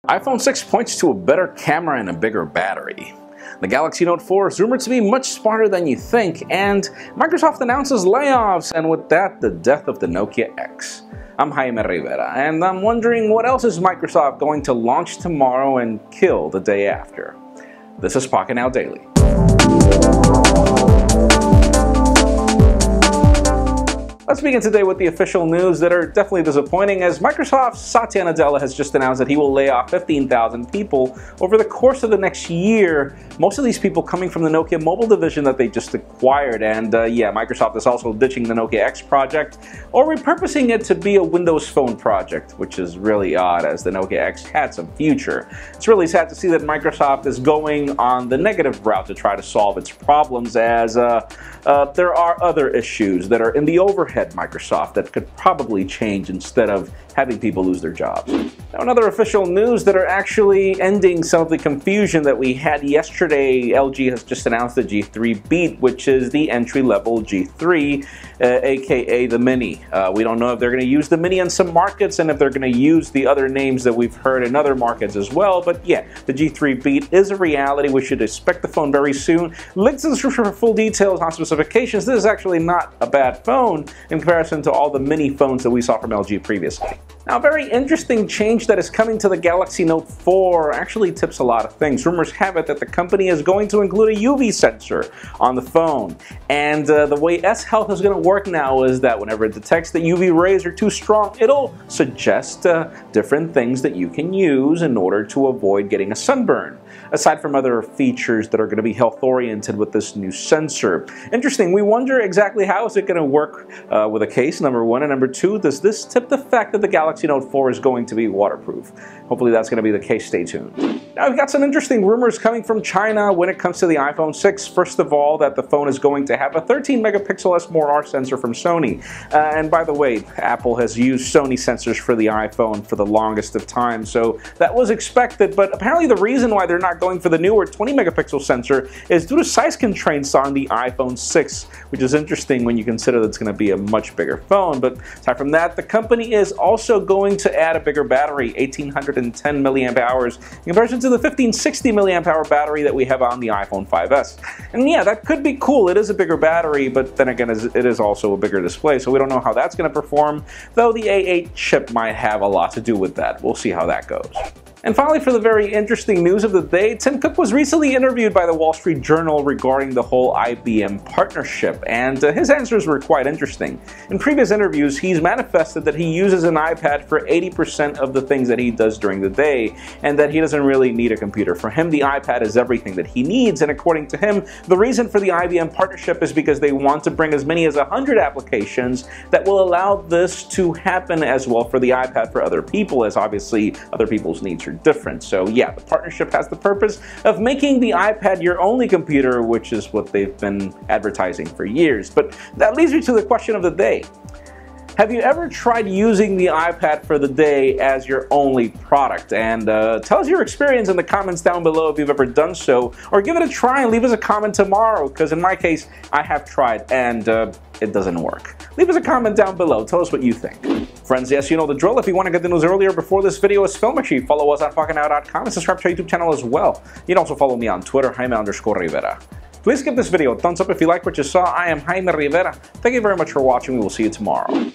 iPhone 6 points to a better camera and a bigger battery. The Galaxy Note 4 is rumored to be much smarter than you think, and Microsoft announces layoffs, and with that, the death of the Nokia X. I'm Jaime Rivera, and I'm wondering what else is Microsoft going to launch tomorrow and kill the day after. This is Pocketnow Daily. Let's begin today with the official news that are definitely disappointing, as Microsoft's Satya Nadella has just announced that he will lay off 15,000 people over the course of the next year, most of these people coming from the Nokia mobile division that they just acquired. And yeah, Microsoft is also ditching the Nokia X project or repurposing it to be a Windows Phone project, which is really odd as the Nokia X had some future. It's really sad to see that Microsoft is going on the negative route to try to solve its problems, as there are other issues that are in the overhead Microsoft that could probably change instead of having people lose their jobs. Now, in other official news that are actually ending some of the confusion that we had yesterday, LG has just announced the G3 Beat, which is the entry-level G3, aka the Mini. We don't know if they're going to use the Mini in some markets and if they're going to use the other names that we've heard in other markets as well, but yeah, the G3 Beat is a reality. We should expect the phone very soon. Links in the description for full details on specifications. This is actually not a bad phone in comparison to all the Mini phones that we saw from LG previously. Now, a very interesting change that is coming to the Galaxy Note 4 actually tips a lot of things. Rumors have it that the company is going to include a UV sensor on the phone. And the way S-Health is going to work now is that whenever it detects that UV rays are too strong, it'll suggest different things that you can use in order to avoid getting a sunburn, aside from other features that are going to be health-oriented with this new sensor. Interesting, we wonder exactly how is it going to work with a case, number one, and number two, does this tip the fact that the Galaxy Note 4 is going to be waterproof? Hopefully that's going to be the case. Stay tuned. Now, we've got some interesting rumors coming from China when it comes to the iPhone 6. First of all, that the phone is going to have a 13-megapixel S+R sensor from Sony. And by the way, Apple has used Sony sensors for the iPhone for the longest of time, so that was expected, but apparently the reason why they're not going for the newer 20-megapixel sensor is due to size constraints on the iPhone 6, which is interesting when you consider that it's going to be a much bigger phone. But aside from that, the company is also going to add a bigger battery, 1810 milliamp hours, in comparison to the 1560 milliamp hour battery that we have on the iPhone 5S. And yeah, that could be cool. It is a bigger battery, but then again, it is also a bigger display, so we don't know how that's going to perform, though the A8 chip might have a lot to do with that. We'll see how that goes. And finally, for the very interesting news of the day, Tim Cook was recently interviewed by the Wall Street Journal regarding the whole IBM partnership, and his answers were quite interesting. In previous interviews, he's manifested that he uses an iPad for 80% of the things that he does during the day, and that he doesn't really need a computer. For him, the iPad is everything that he needs, and according to him, the reason for the IBM partnership is because they want to bring as many as 100 applications that will allow this to happen as well for the iPad for other people, as obviously other people's needs are different. So yeah, the partnership has the purpose of making the iPad your only computer, which is what they've been advertising for years. But that leads me to the question of the day. Have you ever tried using the iPad for the day as your only product? And tell us your experience in the comments down below if you've ever done so, or give it a try and leave us a comment tomorrow, because in my case, I have tried and it doesn't work. Leave us a comment down below. Tell us what you think. Friends, yes, you know the drill. If you want to get the news earlier before this video is filmed, make sure you follow us on Pocketnow.com and subscribe to our YouTube channel as well. You can also follow me on Twitter, Jaime_Rivera. Please give this video a thumbs up if you like what you saw. I am Jaime Rivera. Thank you very much for watching. We will see you tomorrow.